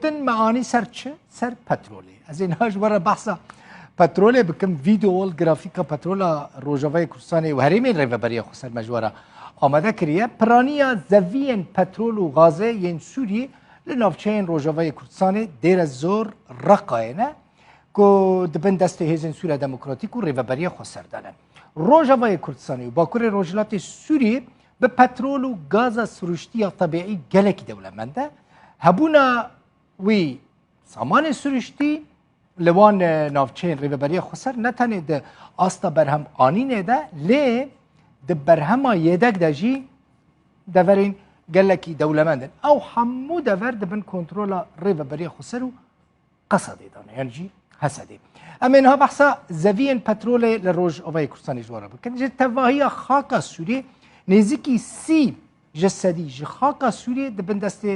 تن معانی سر چه؟ سر پترولی. از این هاش ورا بحثا پترولی بکم ویدیو و گرافیکا پترولا روجاوای کردستان و هریمین ریوبری خو سر مجوره آماده کریه. پرانیا زوین پترول و غازه ین سوری لنافچین روجاوای کردستان دیر زور رقاینه که دبن دست هزین سوریه دموکراتیک و ریوبری خو سر دانه. روجاوای کردستان و باکور روجلات سوریه به پترول و غاز سروشتی طبیعی گلکی دولمنده هبونا وی سامان سروشتی لوان نافچین ریوبری خسر نتنه ده آستا برهم آنینه ده لی ده برهما یدک ده جی دورین گلکی دولمندن او همو دور ده بن کنترولا ریوبری خسر و قصده دانه یعنی جی حسده اما اینها بحثا زوین پترول لروج اوای کردستانی جوارا بکن جه تواهی خاکا سوری نزدیکی 30 جسدی جه خاکا سوری ده بن دست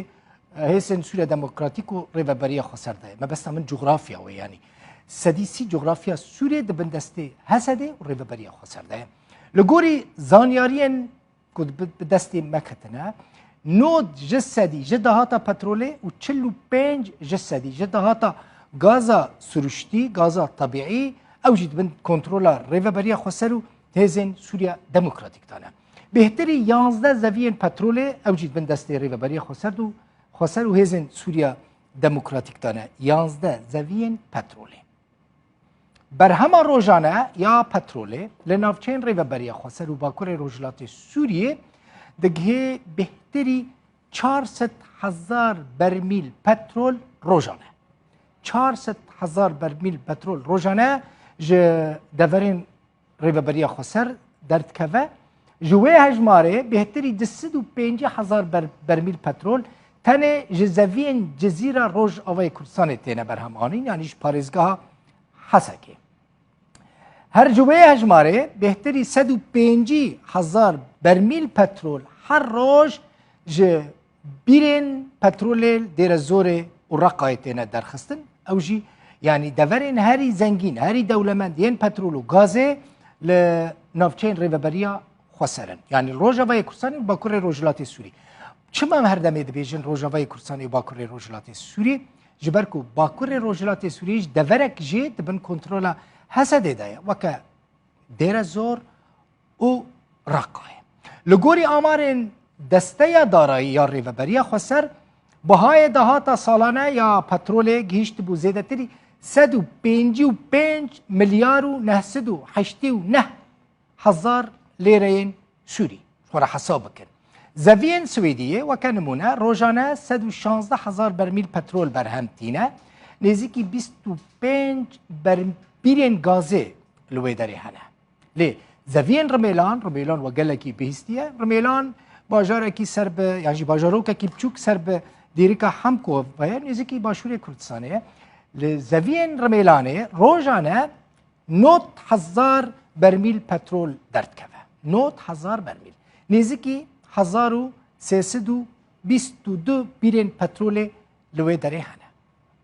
هيسن سوريا ديمقراطيك و ريفابريا خسر ده ما بس من جغرافيا ويعني سديسي جغرافيا سوريا دبندستي هسدي و ريفابريا خسر ده لغوري زانيارين كود بدستي مكتنا نود جسدي جدهاتا بترولي و 45 جسدي جدهاتا غازا سروشتي غازا طبيعي او جد بند كنترولا ريفابريا خسر هيزن سوريا ديمقراطيك تانا بهتري 11 زوين بترولي او جد بندستي ريفابريا خسر دو خسر و هزن سوریا دموکراتیک دانه 11 زوین پتروله بر همه روزانه یا پتروله لنافچین ریوبری خسر و باکور روجلات سوریه دگه بهتری 400,000 برمیل پترول روزانه 400,000 برمیل پترول روزانه ج دورین ریوبری خسر درد که جوه هجماره بهتری 250,000 برمیل پترول تنه جزوین جزیره روج آوای کردستان تینه برهم آنین یعنیش پارزگاه حسکه هر جوه هجماره بهتری 150,000 برمیل پترول هر روز بیرین پترول دیر زور و رقای تینه درخستن او جی یعنی دورین هری زنگین هری دولمند ین پترول و گازه لنافچین ریوبریا خسرن یعنی روج آوای کردستان باکور روجلات سوری چما هر دمه دبیجن روجاوای کردستان و باکور روجلات سوری جبرکو باکور روجلات سوریش دورک جه دبن کنترولا حسده دایا وکا دیر زور و رقای لگوری آمارن دسته دارایی یا ریوبری خسر بهای دهات سالانه یا پترول گیشت بو زیده تری 155 میلیارد و 989 هزار لیره سوری خورا حساب بکن زوین سویدیه و کنمونه روزانه 116,000 برمیل پترول برهم تینه نزدیکی 25 بیرین گازه لوی داری هنه لی زوین رمیلان و گلکی بهستیه رمیلان باجاره کی سر به یعنی باجارو کی بچوک سر به دیریکا همکو و نزدیکی باشور کردستانه لی زوین رمیلانه روزانه 9,000 برمیل پترول درد که 9,000 برمیل نزدیکی 1322 بیرین پترول لوی داره هنه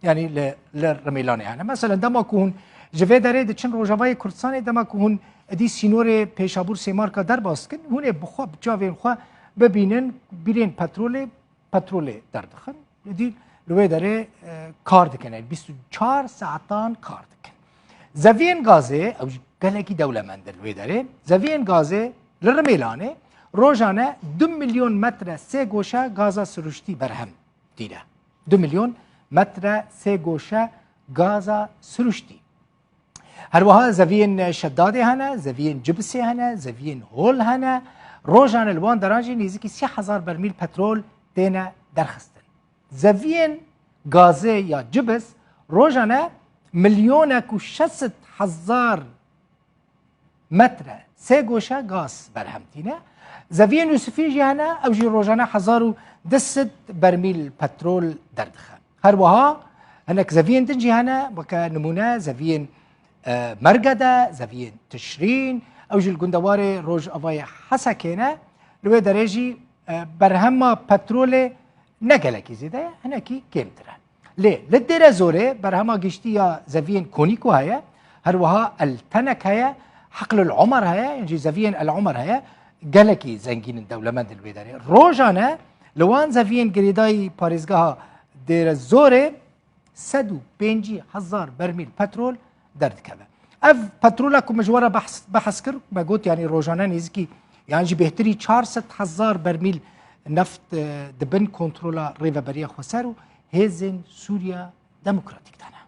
یعنی لرمیلانه هنه مثلا دما کهون جوه داره ده چند روجاوای کردستان دما کهون دی سینور پیشابور سیمارکا در باز کن هونه بخوا بجاوین خوا ببینن بیرین پترول در دخن دی لوی داره کار دکنه 24 ساعتان کار دکن زوین گازه او گلکی دولمند لوی داره زوین گازه لرمیلانه روزانه 2 میلیون متر سه گوشه گاز سروشتی برهم دیده 2 میلیون متر سه گوشه گاز سروشتی هر وها زوین شداده هنه زوین جبسی هنه زوین هول هنه روزانه الوان درانجی نزدیکی 30,000 برمیل پترول دینه درخستن زوین گازه یا جبس روزانه 1,600,000 متر سه گوشه گاز برهم تینه زوین یوسفی جهنه او جی روزانه 1,200 برمیل پترول دردخه هر وها هناك زوین دن جهنه وكا نمونه زوین مرقده زوین تشرین او جی الگندوار روز اوای حسکینه لوی درجی برهما پترول نگلکی زیده هناکی کمتره لی لدیر زوره برهما گشتی یا زوین کونیکو هیا هر وها التنک هیا حقل العمر هیا يعني زوین العمر هیا گلکی زنگین دولمند الویداری روزانه لوان زوین گریدای پارزگاه دیر زور 150,000 برمیل پترول درد کبه اف پترولا که مجوره بحث کرد ما گوت یعنی روزانه نزدیکی یعنی جی بهتری 400,000 برمیل نفت دبن کنترل ریوبری خسرو هزن سوریا دموکراتیک دانه